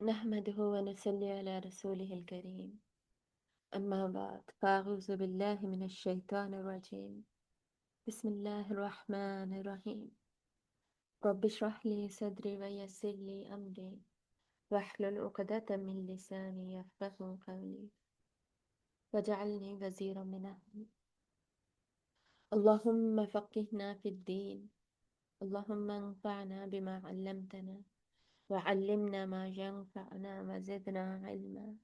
نحمده ونصلي على رسوله الكريم أما بعد فأعوذ بالله من الشيطان الرجيم بسم الله الرحمن الرحيم رب اشرح لي صدري ويسر لي أمري واحلل عقدة من لساني يفقهوا قولي واجعلني وزيرا من أهلي اللهم فقهنا في الدين اللهم انفعنا بما علمتنا وعلمنا ما ينفعنا وزدنا علما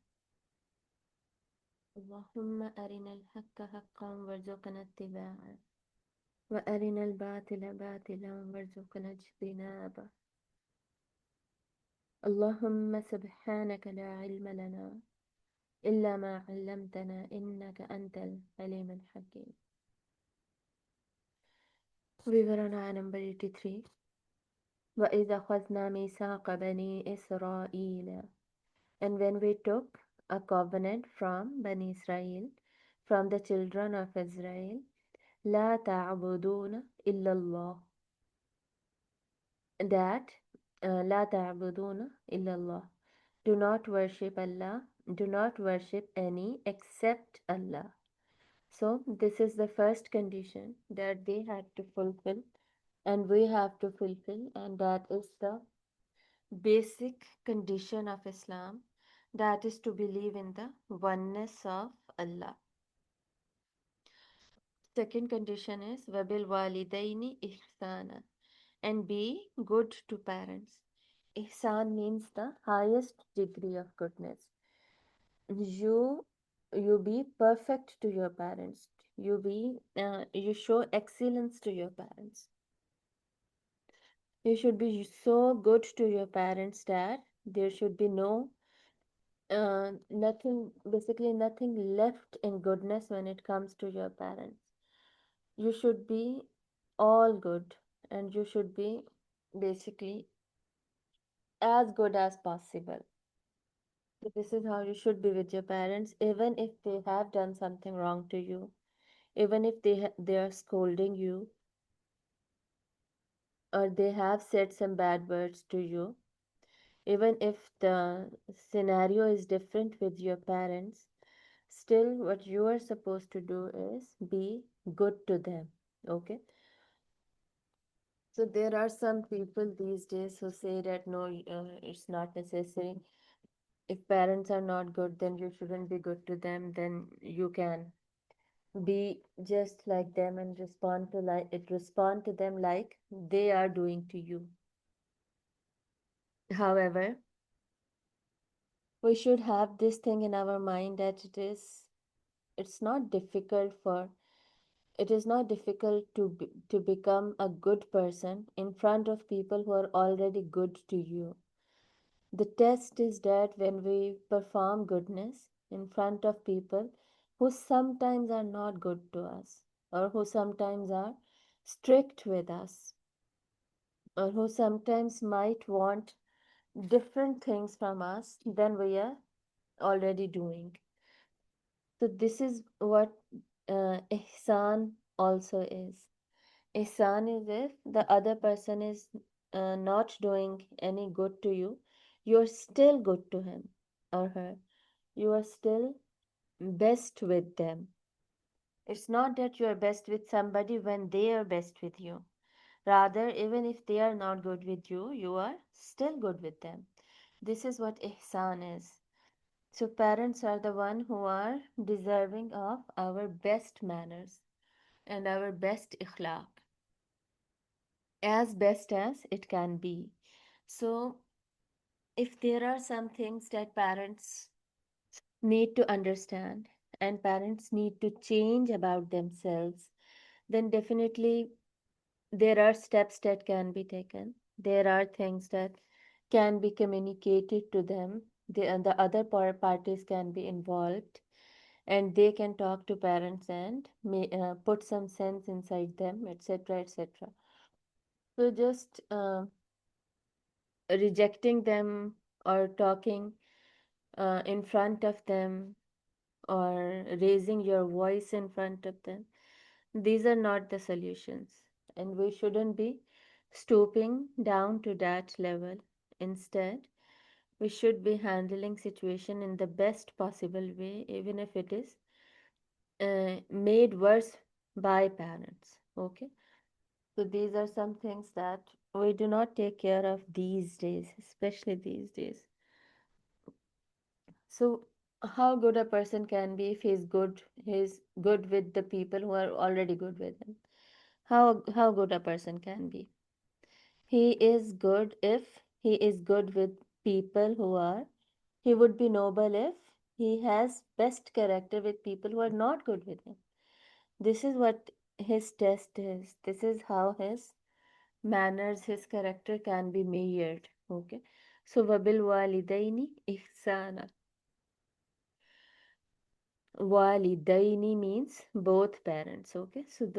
اللهم أرنا الحق حقا وارزقنا اتباعه وأرنا الباطل باطلا وارزقنا اجتنابه اللهم سبحانك لا علم لنا إلا ما علمتنا إنك أنت العليم الحكيم. We were on ayah number 83. وَإِذَا أَخَذْنَا مِيثَاقَ بَنِي إِسْرَائِيلَ, and when we took a covenant from Bani Israel, from the children of Israel, لا تعبدون إلا الله, that لا تعبدون إلا الله, do not worship Allah, do not worship any except Allah. So this is the first condition that they had to fulfill and we have to fulfill, and that is the basic condition of Islam, that is to believe in the oneness of Allah. Second condition is wabil walidaini ihsana, and be good to parents. Ihsan means the highest degree of goodness. You you be perfect to your parents. You show excellence to your parents. You should be so good to your parents that there should be nothing, basically nothing left in goodness when it comes to your parents. You should be all good, and you should be basically as good as possible. So this is how you should be with your parents, even if they have done something wrong to you, even if they are scolding you, or they have said some bad words to you, even if the scenario is different with your parents, still what you are supposed to do is be good to them. Okay? So there are some people these days who say that no, it's not necessary. If parents are not good, then you shouldn't be good to them. Then you can be just like them and respond to them like they are doing to you. However, we should have this thing in our mind that it's not difficult for it is not difficult to become a good person in front of people who are already good to you. The test is that when we perform goodness in front of people who sometimes are not good to us, or who sometimes are strict with us, or who sometimes might want different things from us than we are already doing. So, this is what ihsan also is. Ihsan is if the other person is not doing any good to you, you're still good to him or her. You are still best with them. It's not that you are best with somebody when they are best with you. Rather, even if they are not good with you, you are still good with them. This is what ihsan is. So parents are the one who are deserving of our best manners and our best ikhlaq, as best as it can be. So if there are some things that parents need to understand and parents need to change about themselves, then definitely there are steps that can be taken. There are things that can be communicated to them. The other parties can be involved, and they can talk to parents and put some sense inside them, etc., etc. So just rejecting them or talking in front of them or raising your voice in front of them, these are not the solutions, and we shouldn't be stooping down to that level. Instead, We should be handling situation in the best possible way, even if it is made worse by parents. Okay, so these are some things that we do not take care of these days, especially these days. So how good a person can be if he's good with the people who are already good with him. How good a person can be. He is good if he is good with people who are. He would be noble if he has best character with people who are not good with him. This is what his test is. This is how his manners, his character can be measured. Okay. So wabil walidaini ihsana. Walidaini means both parents. Okay. So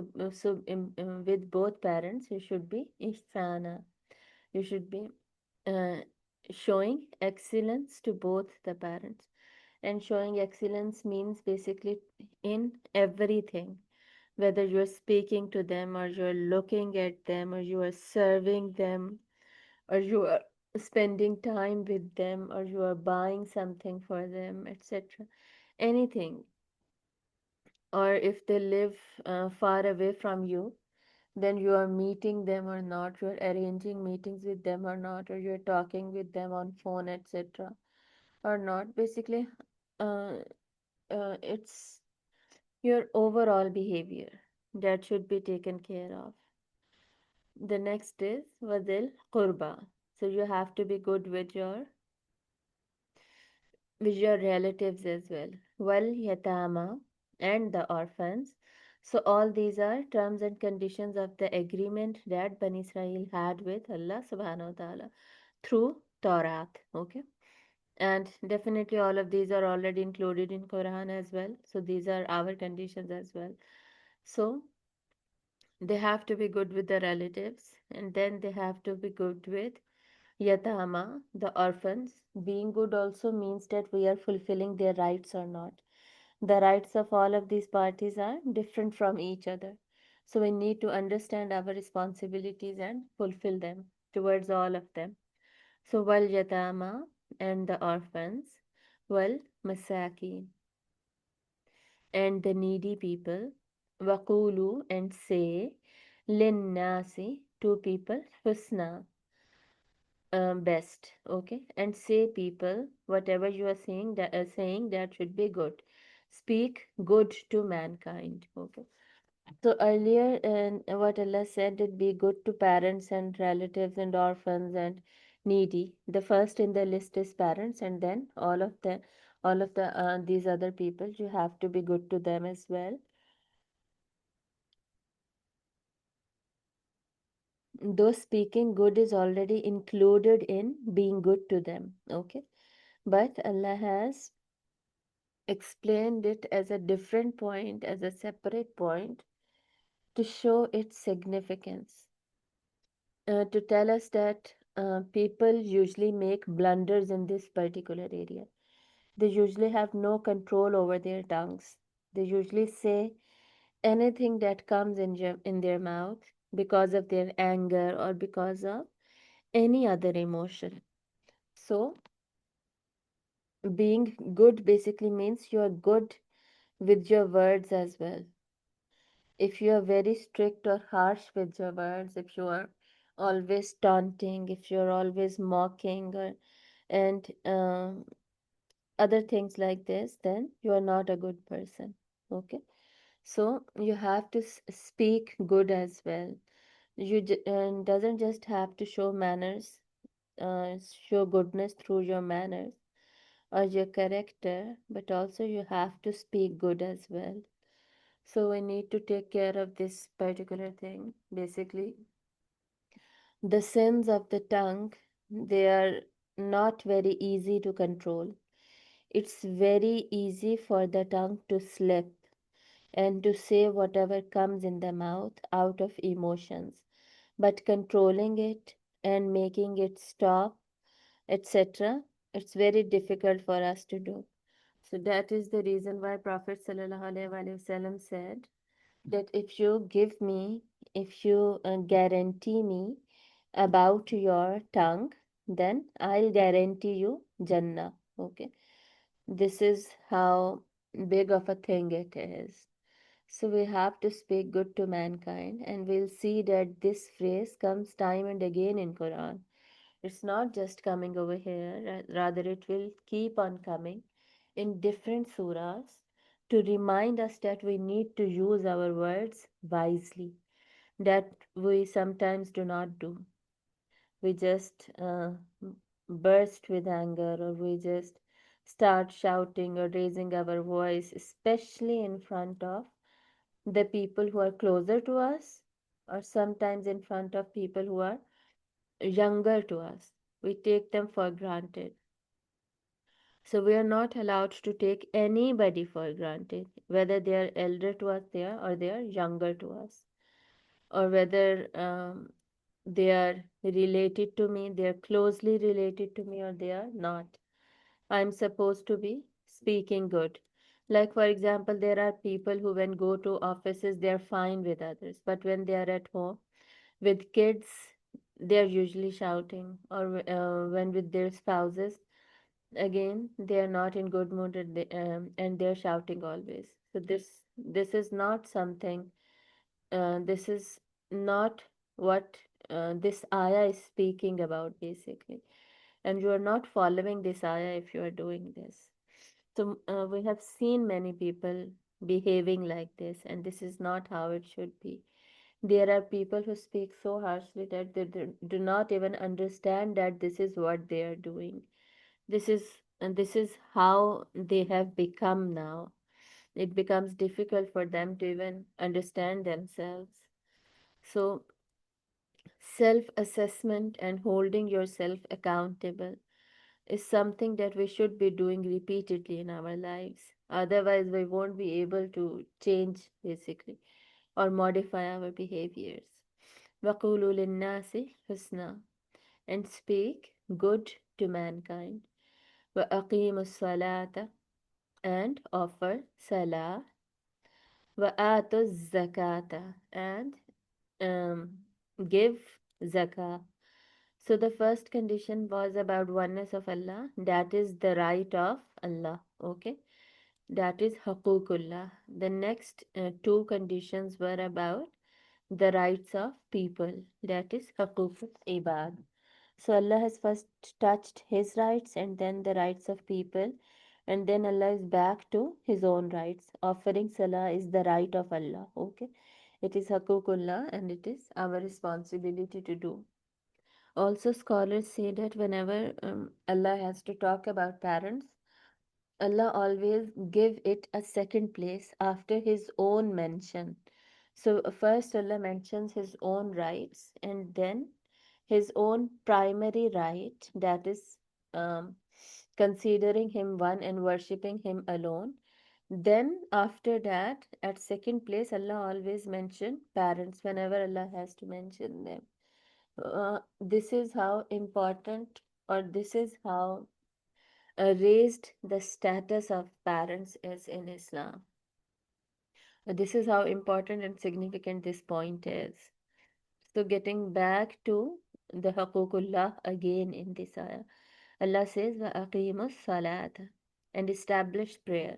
with both parents you should be ihsana. You should be uh, showing excellence to both the parents. And showing excellence means basically in everything, whether you're speaking to them or you're looking at them or you are serving them or you are spending time with them or you are buying something for them, etc. Anything. Or if they live far away from you, then you are meeting them or not, you are arranging meetings with them or not, or you're talking with them on phone, etc. or not. Basically, uh, it's your overall behavior that should be taken care of. The next is Vadil Qurba. So you have to be good with your relatives as well. Wal Yatama and the orphans. So all these are terms and conditions of the agreement that Bani Israel had with Allah subhanahu wa ta'ala through Torah. Okay. And definitely all of these are already included in Quran as well. So these are our conditions as well. So they have to be good with the relatives, and then they have to be good with Yatama, the orphans. Being good also means that we are fulfilling their rights or not. The rights of all of these parties are different from each other. So we need to understand our responsibilities and fulfill them towards all of them. So wal yatama and the orphans, wal masakin and the needy people, waqulu and say, linnasi to people, husna best, okay, and say people whatever you are saying that should be good. Speak good to mankind, okay. So earlier, what Allah said that be good to parents and relatives and orphans and needy. The first in the list is parents, and then all of the these other people. You have to be good to them as well. Though speaking good is already included in being good to them. Okay, but Allah has explained it as a different point, as a separate point, to show its significance. To tell us that people usually make blunders in this particular area. They usually have no control over their tongues. They usually say anything that comes in their mouth because of their anger or because of any other emotion. So, being good basically means you are good with your words as well. If you are very strict or harsh with your words, if you are always taunting, if you're always mocking or and other things like this, then you are not a good person. Okay, so you have to speak good as well. Doesn't just have to show manners, show goodness through your manners or your character, but also you have to speak good as well. So we need to take care of this particular thing. Basically, the sins of the tongue, they are not very easy to control. It's very easy for the tongue to slip and to say whatever comes in the mouth out of emotions. But controlling it and making it stop, etc., it's very difficult for us to do. So that is the reason why Prophet ﷺ said that if you give me, if you guarantee me about your tongue, then I'll guarantee you Jannah. Okay. This is how big of a thing it is. So we have to speak good to mankind, and we'll see that this phrase comes time and again in Quran. It's not just coming over here, rather it will keep on coming in different surahs to remind us that we need to use our words wisely, that we sometimes do not do. We just burst with anger, or we just start shouting or raising our voice, especially in front of the people who are closer to us, or sometimes in front of people who are younger to us. We take them for granted. So we are not allowed to take anybody for granted, whether they are elder to us there or they are younger to us, or whether they are related to me, they are closely related to me, or they are not. I'm supposed to be speaking good. Like, for example, there are people who, when go to offices, they're fine with others, but when they are at home with kids, they're usually shouting, or when with their spouses, again, they are not in good mood, and they're shouting always. So this is not something. This is not what this ayah is speaking about, basically. And you are not following this ayah if you are doing this. So we have seen many people behaving like this, and this is not how it should be. There are people who speak so harshly that they do not even understand that this is what they are doing. This is and this is how they have become now. It becomes difficult for them to even understand themselves. So self assessment and holding yourself accountable is something that we should be doing repeatedly in our lives. Otherwise, we won't be able to change, basically, or modify our behaviors. وَقُولُوا لِلنَّاسِ حُسْنًا, and speak good to mankind. وَأَقِيمُوا الصَّلَاةَ, and offer salah. وَآتُوا الزَّكَاةَ, and um, give zakah. So the first condition was about oneness of Allah. That is the right of Allah. Okay. That is Haququllah. The next two conditions were about the rights of people. That is Haquq Ibad. So Allah has first touched His rights and then the rights of people. And then Allah is back to His own rights. Offering Salah is the right of Allah. Okay. It is Haququllah, and it is our responsibility to do. Also, scholars say that whenever Allah has to talk about parents, Allah always give it a second place after His own mention. So first Allah mentions His own rights, and then His own primary right, that is um, considering Him one and worshipping Him alone. Then after that, at second place, Allah always mention parents whenever Allah has to mention them. This is how important, or this is how raised the status of parents is in Islam. This is how important and significant this point is. So, getting back to the Haququllah again in this ayah, Allah says, وَأَقِيمُوا الصَّلَاةَ, and establish prayer.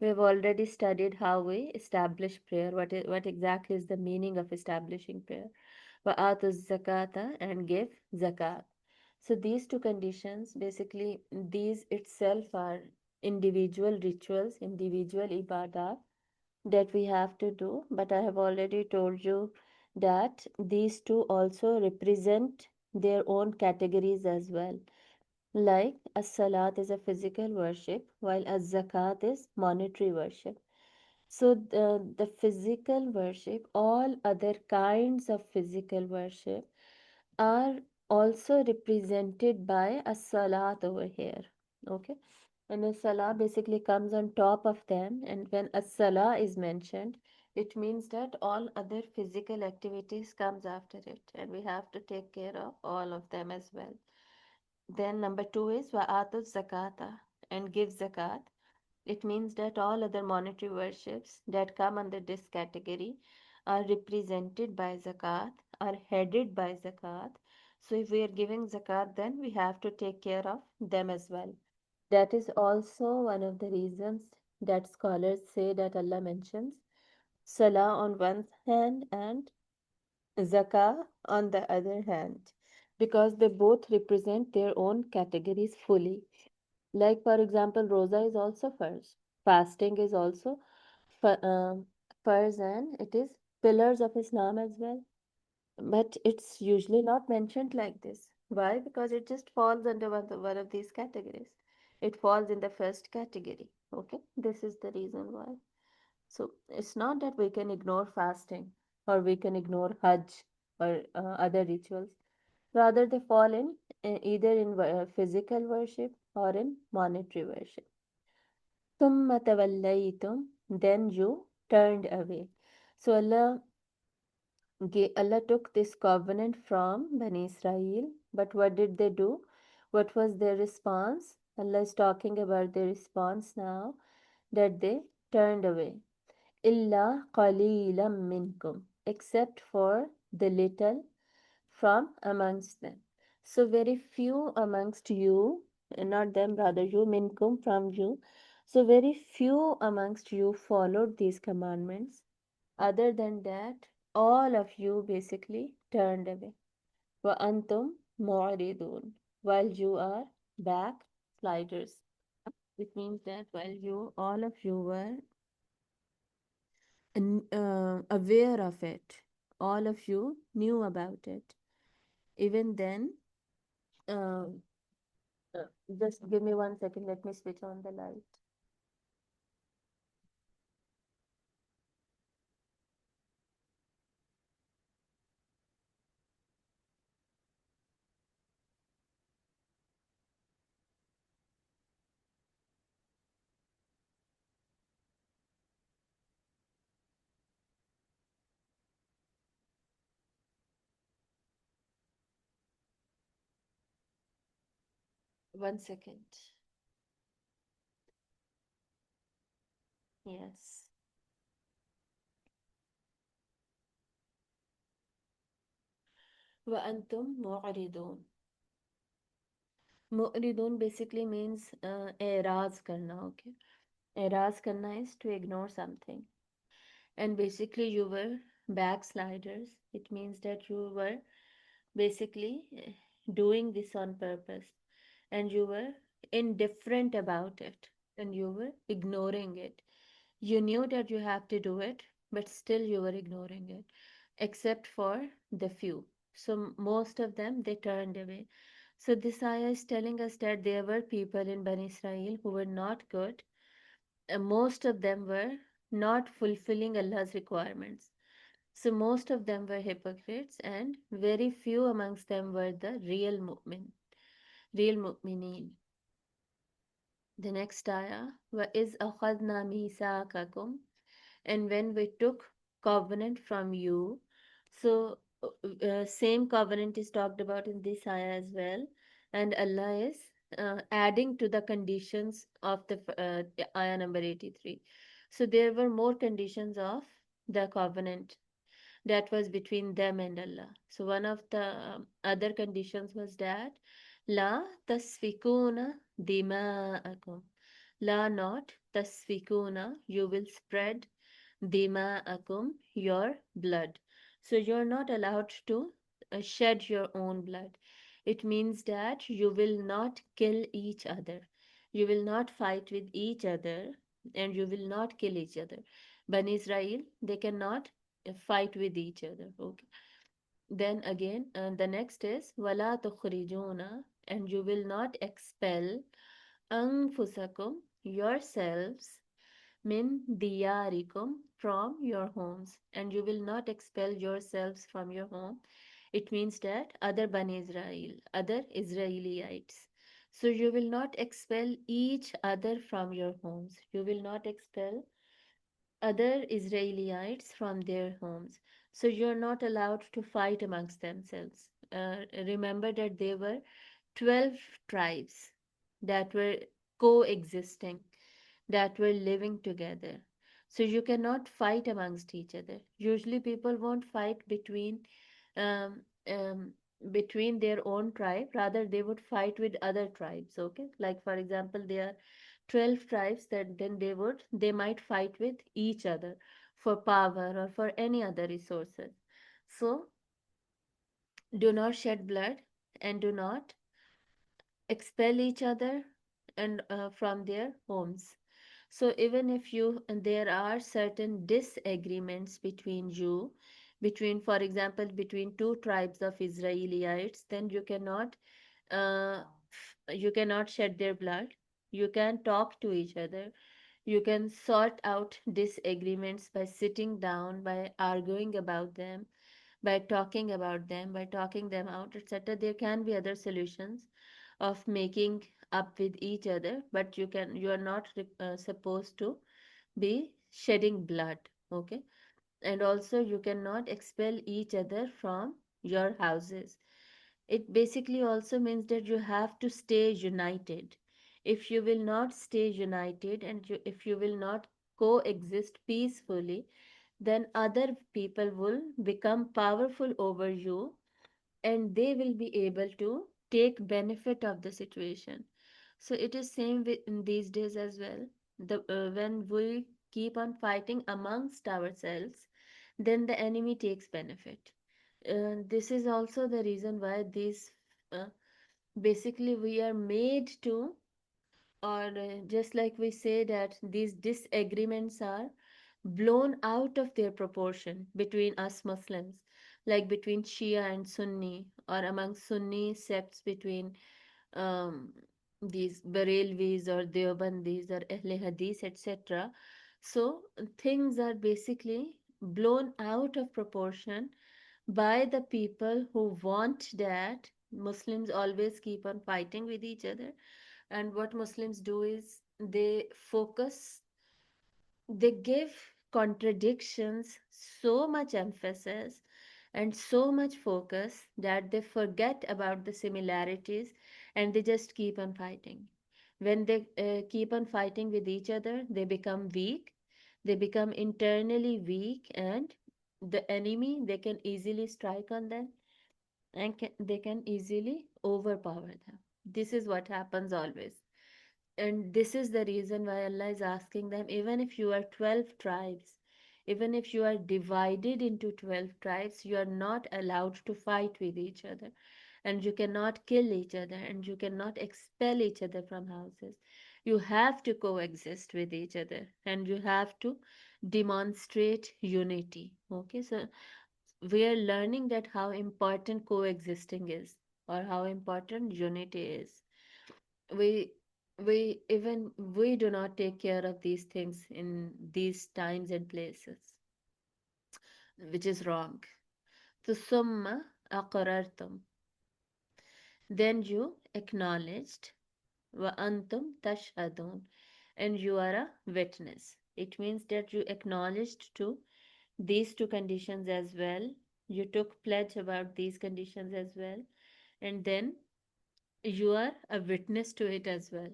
We have already studied how we establish prayer, what exactly is the meaning of establishing prayer. وَآتُوا الزَّكَاةَ, and give zakat. So these two conditions, basically, these itself are individual rituals, individual ibadah that we have to do. But I have already told you that these two also represent their own categories as well. Like as-salat is a physical worship, while az-zakat is monetary worship. So the physical worship, all other kinds of physical worship are also represented by a salat over here. Okay. And a salah basically comes on top of them. And when a salah is mentioned, it means that all other physical activities comes after it. And we have to take care of all of them as well. Then number two is wa'atu zakata, and give zakat. It means that all other monetary worships that come under this category are represented by zakat, are headed by zakat. So if we are giving zakat, then we have to take care of them as well. That is also one of the reasons that scholars say that Allah mentions Salah on one hand and Zakah on the other hand, because they both represent their own categories fully. Like, for example, Rosa is also Farz, fasting is also Farz, and it is pillars of Islam as well. But it's usually not mentioned like this. Why? Because it just falls under one of these categories. It falls in the first category. Okay, this is the reason why. So it's not that we can ignore fasting or we can ignore Hajj or other rituals. Rather, they fall in either in physical worship or in monetary worship. ثُمَّ تَوَلَّيْتُمْ, then you turned away. So Allah took this covenant from Bani Israel, but what did they do? What was their response? Allah is talking about their response now, that they turned away. Illa qalilam minkum, except for the little from amongst them. So very few amongst you, not them, rather you, minkum, from you. So very few amongst you followed these commandments. Other than that, all of you basically turned away. Wa antum mu'ridun, while you are backsliders. It means that while all of you were aware of it, all of you knew about it. Even then, uh, just give me 1 second, let me switch on the light. One second. Yes. Wa antum mu'ridun. Mu'ridun basically means eraz karna, okay? Eraz karna is to ignore something. And basically, you were backsliders. It means that you were basically doing this on purpose and you were indifferent about it and you were ignoring it. You knew that you have to do it, but still you were ignoring it, except for the few. So most of them they turned away. So this ayah is telling us that there were people in Bani Israel who were not good. Most of them were not fulfilling Allah's requirements. So most of them were hypocrites, and very few amongst them were the real mu'mineen. The next ayah, وَإِذْ أَخَذْنَا مِيثَاقَكُمْ, and when we took covenant from you. So same covenant is talked about in this ayah as well, and Allah is adding to the conditions of the ayah number 83. So there were more conditions of the covenant that was between them and Allah. So one of the other conditions was that La tasfikuna dima'akum. La, not tasfikuna, you will spread dima'akum, your blood. So you're not allowed to shed your own blood. It means that you will not kill each other. You will not fight with each other and you will not kill each other. Bani Israel, they cannot fight with each other. Okay. Then again, the next is wala tukhrijuna, and you will not expel anfusakum, yourselves, min diyarikum, from your homes, and you will not expel yourselves from your home. It means that other Bani Israel, other Israelites. So you will not expel each other from your homes. You will not expel other Israelites from their homes. So you're not allowed to fight amongst themselves. Remember that there were 12 tribes that were coexisting, that were living together. So you cannot fight amongst each other. Usually people won't fight between um, um, between their own tribe, rather they would fight with other tribes. Okay, like for example, there are 12 tribes, that then they might fight with each other for power or for any other resources. So do not shed blood, and do not expel each other and from their homes. So even if you, and there are certain disagreements between you, between, for example, between two tribes of Israelites, then uh, you cannot shed their blood. You can talk to each other. You can sort out disagreements by sitting down, by arguing about them, by talking about them, by talking them out, etc. There can be other solutions of making up with each other, but you are not supposed to be shedding blood. Okay, and also you cannot expel each other from your houses. It basically also means that you have to stay united. If you will not stay united, and if you will not coexist peacefully, then other people will become powerful over you, and they will be able to take benefit of the situation. So it is same with in these days as well. When we keep on fighting amongst ourselves, then the enemy takes benefit. This is also the reason why these uh, basically we are made to, or just like we say that these disagreements are blown out of their proportion between us Muslims, like between Shia and Sunni, or among Sunni sects between um, these Barelvis or Deobandis or Ahle Hadith, etc. So things are basically blown out of proportion by the people who want that Muslims always keep on fighting with each other. And what Muslims do is they give contradictions so much emphasis and so much focus that they forget about the similarities, and they just keep on fighting. When they keep on fighting with each other, they become weak, they become internally weak, and the enemy, they can easily strike on them, and they can easily overpower them. This is what happens always. And this is the reason why Allah is asking them, even if you are 12 tribes, even if you are divided into 12 tribes, you are not allowed to fight with each other. And you cannot kill each other, and you cannot expel each other from houses. You have to coexist with each other, and you have to demonstrate unity. Okay, so we are learning that how important coexisting is, or how important unity is. We we even we do not take care of these things in these times and places, which is wrong. So summa aqrartum, then you acknowledged, wa antum tashhadun, and you are a witness. It means that you acknowledged to these two conditions as well. You took pledge about these conditions as well, and then you are a witness to it as well.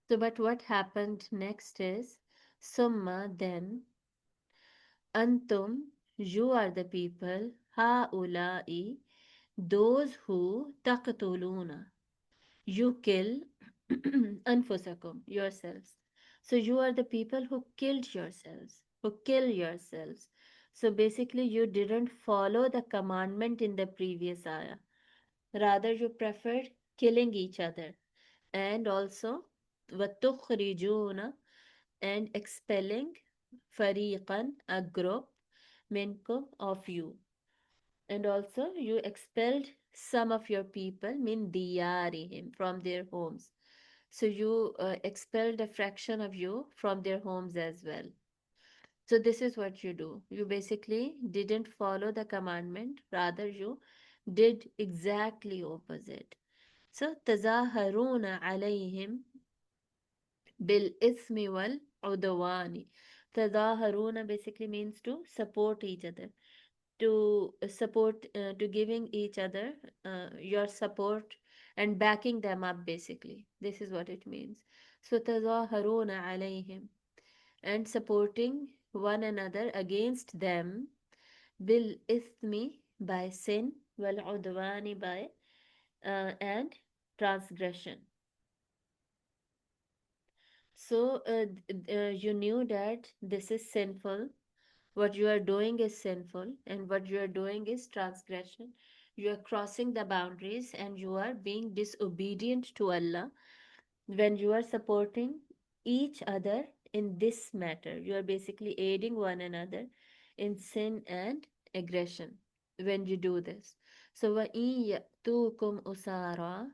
So, but what happened next is, Summa, then, Antum, you are the people, Haulai, those who taqtuluna, you kill Anfusakum, yourselves. So, you are the people who killed yourselves, who kill yourselves. So, basically, you didn't follow the commandment in the previous ayah. Rather, you preferred killing each other. And also, وَتُخْرِجُونَ, and expelling fariqan, a group, minkum, of you. And also you expelled some of your people, min diyarihim, from their homes. So you expelled a fraction of you from their homes as well. So this is what you do. You basically didn't follow the commandment, rather you did exactly opposite. So tazaharuna alayhim بالإثم والعدوان. تظاهرون basically means to support each other, to giving each other your support and backing them up, basically. This is what it means. So تظاهرون عليهم, and supporting one another against them, بالإثم, by sin, وَالْعُدْوَانِ by and transgression. So you knew that this is sinful. What you are doing is sinful, and what you are doing is transgression. You are crossing the boundaries and you are being disobedient to Allah when you are supporting each other in this matter. You are basically aiding one another in sin and aggression when you do this. So, وَإِن يَأْتُوكُمْ أُسَارًا,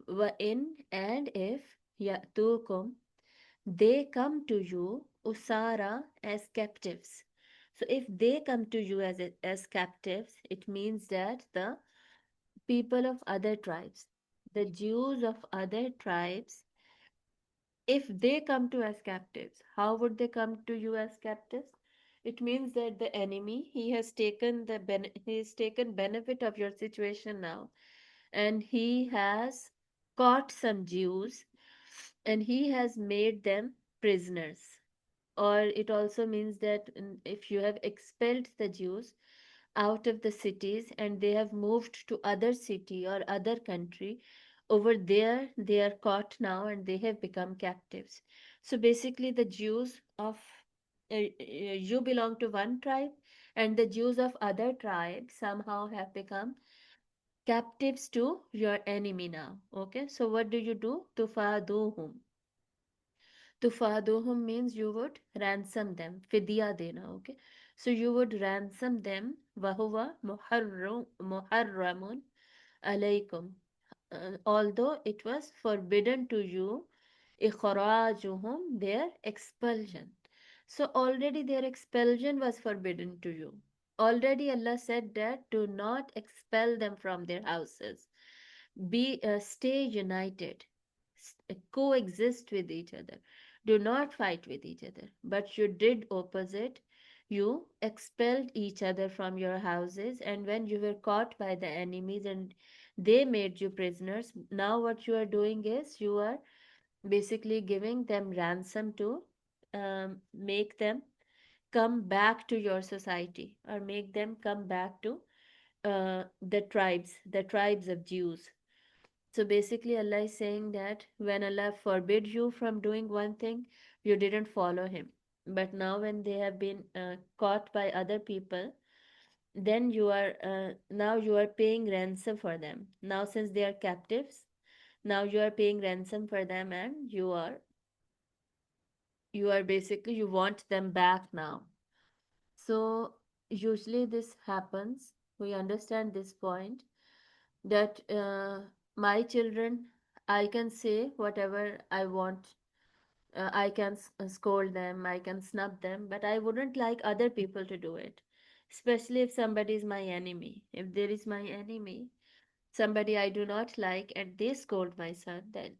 وَإِن and if يَأْتُوكُمْ they come to you usara as captives. So if they come to you as captives, it means that the people of other tribes, the Jews of other tribes, if they come to as captives, how would they come to you as captives? It means that the enemy, he has taken benefit of your situation now, and he has caught some Jews and he has made them prisoners. Or it also means that if you have expelled the Jews out of the cities and they have moved to other city or other country, over there they are caught now and they have become captives. So basically the Jews of you belong to one tribe, and the Jews of other tribes somehow have become captives to your enemy now. Okay, so what do you do? Tufaduhum. Tufaduhum means you would ransom them. Fidya dena, okay? So you would ransom them. Wahuwa muharramun alaykum. Although it was forbidden to you, ikhrajuhum, their expulsion. So already their expulsion was forbidden to you. Already Allah said that do not expel them from their houses. Stay united, coexist with each other, do not fight with each other. But you did opposite. You expelled each other from your houses, and when you were caught by the enemies and they made you prisoners, now what you are doing is you are basically giving them ransom to make them come back to your society, or make them come back to the tribes of Jews. So basically, Allah is saying that when Allah forbid you from doing one thing, you didn't follow Him. But now, when they have been caught by other people, then you are paying ransom for them. Now, since they are captives, now you are paying ransom for them, and you are basically you want them back now. So usually this happens. We understand this point that my children, I can say whatever I want. I can scold them, I can snub them, but I wouldn't like other people to do it. Especially if somebody is my enemy. If there is my enemy, somebody I do not like, and they scold my son, then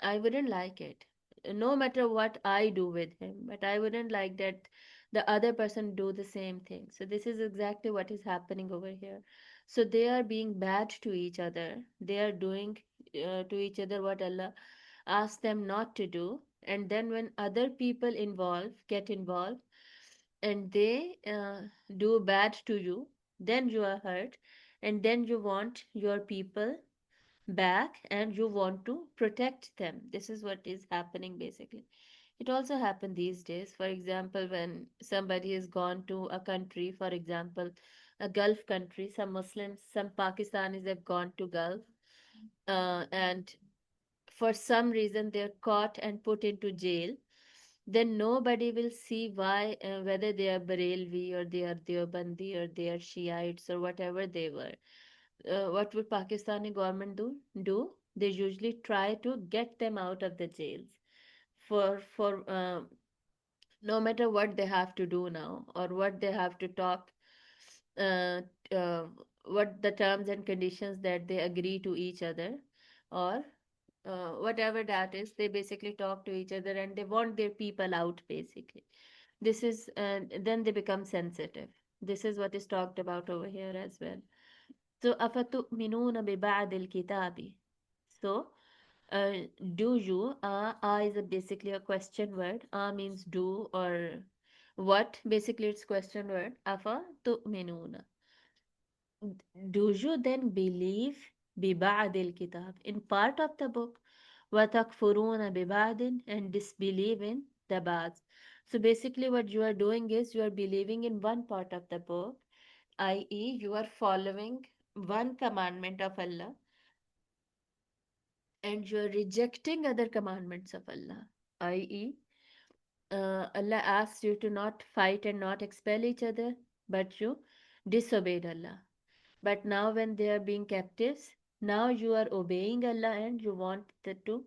I wouldn't like it. No matter what I do with him, but I wouldn't like that the other person do the same thing. So this is exactly what is happening over here. So they are being bad to each other. They are doing to each other what Allah asked them not to do. And then when other people get involved, and they do bad to you, then you are hurt, and then you want your people back and you want to protect them. This is what is happening basically. It also happen these days. For example, when somebody has gone to a country, for example, a Gulf country, some Muslims, some Pakistanis have gone to Gulf, and for some reason they're caught and put into jail. Then nobody will see why, whether they are Barelvi or they are Deobandi or they are Shiites or whatever they were. What would Pakistani government do? They usually try to get them out of the jails for no matter what they have to do now, or what they have to talk, uh, uh, what the terms and conditions that they agree to each other, or whatever that is, they basically talk to each other and they want their people out basically. This is then they become sensitive. This is what is talked about over here as well. So أفتؤمنون ببعض الكتاب. So uh, do you, is basically a question word. Means do or what. Basically it's question word. Afa tu'minuna. Do you then believe ببعض الكتاب in part of the book وتكفرون ببعض and disbelieve in the بعض. So basically what you are doing is you are believing in one part of the book, i.e. you are following one commandment of Allah and you are rejecting other commandments of Allah, i.e. Allah asks you to not fight and not expel each other, but you disobeyed Allah. But now, when they are being captives, now you are obeying Allah and you want to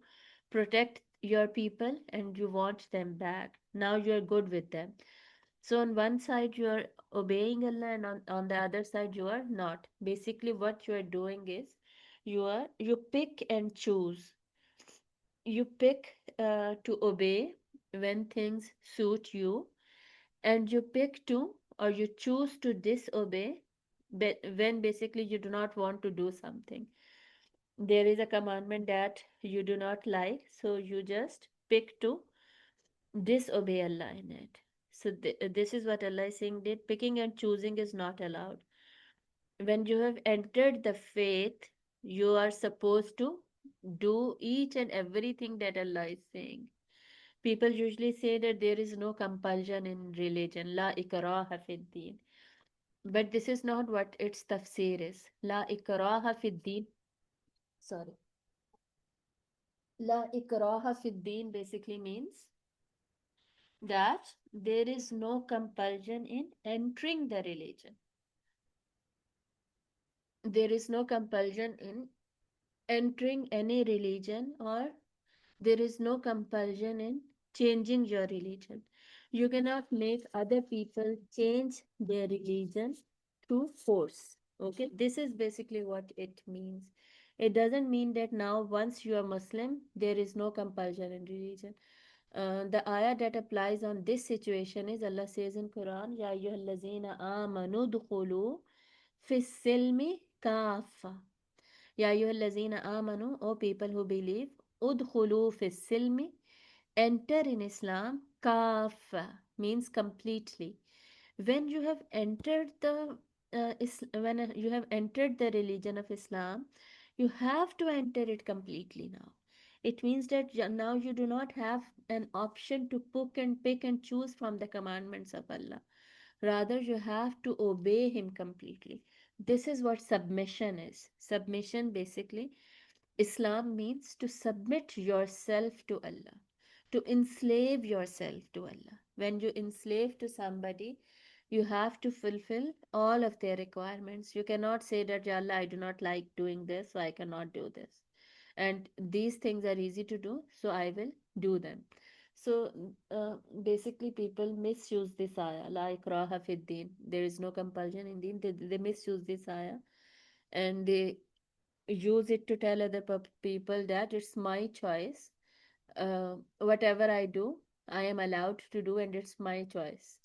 protect your people and you want them back. Now you are good with them. So, on one side, you are obeying Allah, and on the other side, you are not. Basically, what you are doing is you pick and choose. You pick to obey when things suit you, and you pick to or you choose to disobey when basically you do not want to do something. There is a commandment that you do not like, so you just pick to disobey Allah in it. So this is what Allah is saying, that picking and choosing is not allowed. When you have entered the faith, you are supposed to do each and everything that Allah is saying. People usually say that there is no compulsion in religion, la ikraha fid din. But this is not what its tafsir is. La ikraha fid din. Sorry. La ikraha fid din basically means that there is no compulsion in entering the religion. There is no compulsion in entering any religion, or there is no compulsion in changing your religion. You cannot make other people change their religion through force. Okay, this is basically what it means. It doesn't mean that now, once you are Muslim, there is no compulsion in religion. The ayah that applies on this situation is Allah says in Quran, Ya ayyuhallazina amanu dukhulu fis silmi kafa. Ya ayyuhallazina amanu, O people who believe, udkhulu fis silmi, enter in Islam, kafa means completely. When you have entered the when you have entered the religion of Islam, you have to enter it completely now. It means that now you do not have an option to pick and choose from the commandments of Allah. Rather, you have to obey Him completely. This is what submission is. Submission basically, Islam means to submit yourself to Allah, to enslave yourself to Allah. When you enslave to somebody, you have to fulfill all of their requirements. You cannot say that, Ya Allah, I do not like doing this, so I cannot do this. And these things are easy to do, so I will do them. So basically, people misuse this ayah, la ikraha fid din. There is no compulsion in deen. They misuse this ayah and they use it to tell other people that it's my choice. Whatever I do, I am allowed to do, and it's my choice.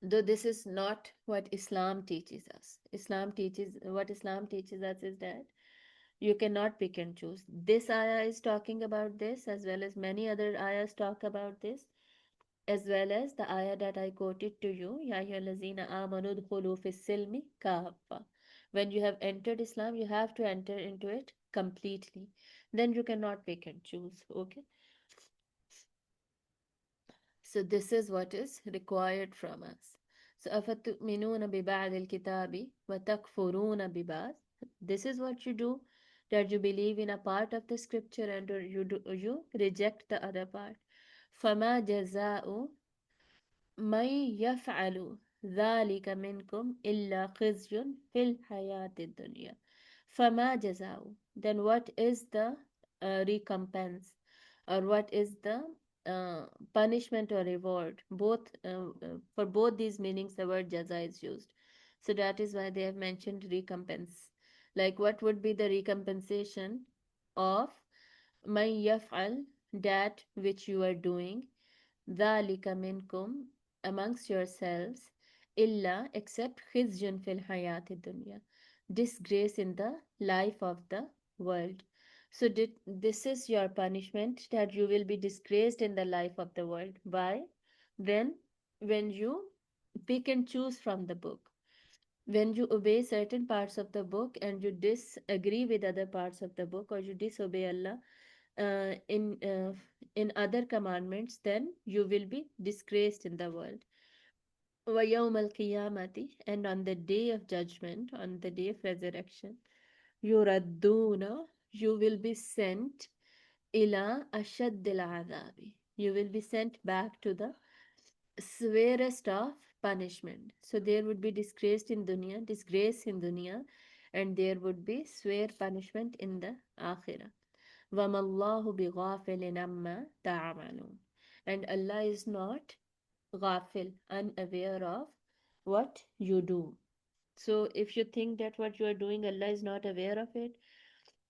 Though this is not what Islam teaches us. Islam teaches us is that you cannot pick and choose. This ayah is talking about this, as well as many other ayahs talk about this, as well as the ayah that I quoted to you, Ya ayyuhallazina amanu dkhulu fis silmi kaffa. When you have entered Islam, you have to enter into it completely. Then you cannot pick and choose. Okay. So this is what is required from us. So أفتؤمنون ببعض الكتاب وتكفرون ببعض. This is what you do, that you believe in a part of the scripture and you reject the other part. فما جزاء من يفعل ذلك منكم إلا خزي في الحياة الدنيا. فما جزاء. Then what is the recompense, or what is the uh, punishment or reward? Both for both these meanings, the word jaza is used. So that is why they have mentioned recompense. Like, what would be the recompensation of man yaf'al, that which you are doing, ذَلِكَ مِنْكُمْ, amongst yourselves, illa, except khizyun fil hayati dunya, disgrace in the life of the world. So this is your punishment, that you will be disgraced in the life of the world. Why? When you pick and choose from the book. When you obey certain parts of the book and you disagree with other parts of the book, or you disobey Allah uh, in uh, in other commandments, then you will be disgraced in the world. وَيَوْمَ الْقِيَامَةِ, and on the day of judgment, on the day of resurrection, يُرَدُّونَ, you will be sent إِلَى أَشَدِّ الْعَذَابِ, you will be sent back to the severest of punishment. So there would be disgrace in dunya, and there would be severe punishment in the akhirah. وَمَا اللَّهُ بِغَافِلٍ عَمَّا تَعْمَلُونَ, and Allah is not ghafil, unaware of what you do. So if you think that what you are doing, Allah is not aware of it,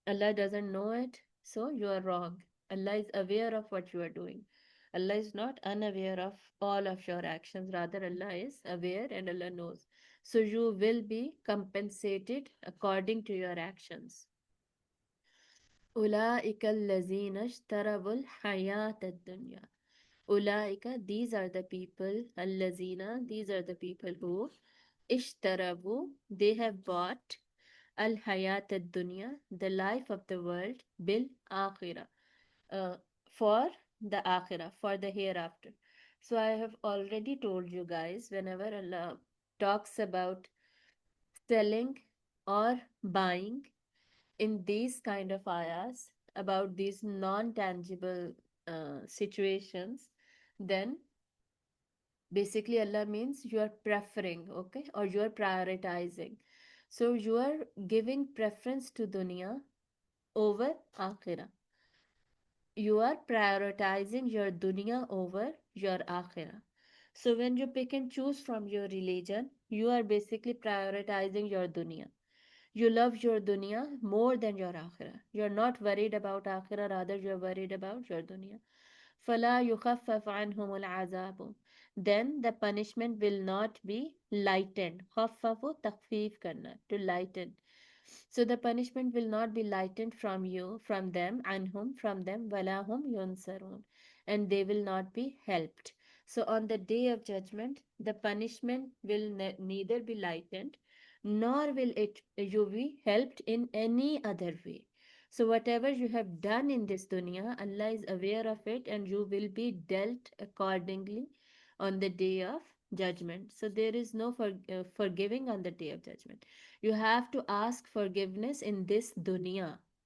Allah doesn't know it, so you are wrong. Allah is aware of what you are doing. Allah is not unaware of all of your actions. Rather, Allah is aware and Allah knows. So you will be compensated according to your actions. أولئك الذين اشتروا الحياة الدنيا. Ulaika, these are the people, allazina, these are the people who ishtarabu, they have bought al hayat ad dunya, the life of the world, bil akhirah, uh, for the akhirah, for the hereafter. So I have already told you guys, whenever Allah talks about selling or buying in these kind of ayahs, about these non-tangible situations, then basically Allah means you are preferring, okay, or you are prioritizing. So you are giving preference to dunya over akhirah. You are prioritizing your dunya over your akhirah. So when you pick and choose from your religion, you are basically prioritizing your dunya. You love your dunya more than your akhirah. You're not worried about akhirah, rather you're worried about your dunya. فَلَا يُخَفَّفْ عَنْهُمُ الْعَذَابُ, then the punishment will not be lightened. خَفَّفُ تخفيف करना, to lighten. So the punishment will not be lightened from you, from them, anhum, from them, وَلَا هُمْ يُنْصَرُونَ, and they will not be helped. So on the day of judgment, the punishment will neither be lightened, nor will it you be helped in any other way. So whatever you have done in this dunya, Allah is aware of it, and you will be dealt accordingly on the day of judgment. So there is no forgiving on the day of judgment. You have to ask forgiveness in this dunya.